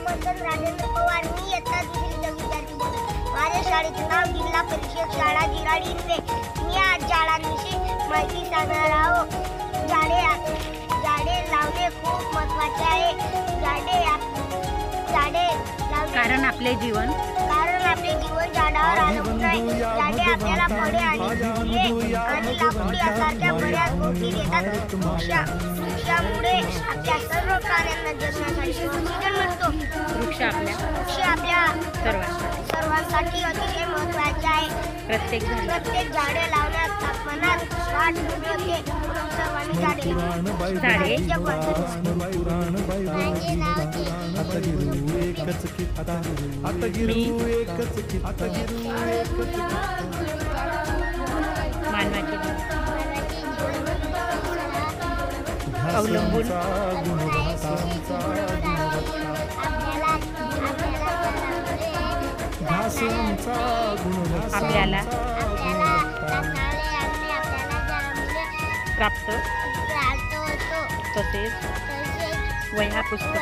मंथन राजेंद्र पवार. मी इयत्ता दुसरीचा विद्यार्थी बोलतो. माझ्या शाळेचे नाव जिल्हा परिषद शाळा जिराडी इंद्रे. मी आज झाडांविषयी माहिती सांगणार आहोत. झाडे लावणे खूप महत्त्वाचे आहे. झाडे लावणे कारण आपले जीवन झाडावर अवलंबून आहे. झाडे आपल्याला फळे आणि फुले आणि लाकूड यासारख्या बऱ्याच गोष्टी देतात. वृक्षामुळे आपल्या सर्व प्राण्यांना जगण्यासाठी ऑक्सिजन मिळतो. वृक्ष आपल्या सर्वांसाठी अतिशय महत्त्वाचे आहे. प्रत्येक झाडे लावण्यात तापमानात वाढ होते. म्हणून सर्वांनी झाडे मानवाचे अवलंबून आपल्याला प्राप्त तसेच वह्या पुस्तक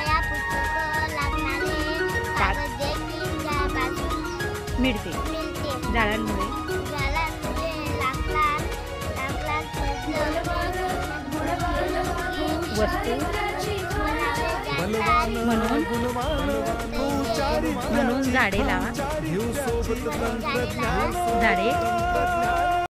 मिळते. झाडांमुळे वस्तू म्हणून झाडे लावा. झाडे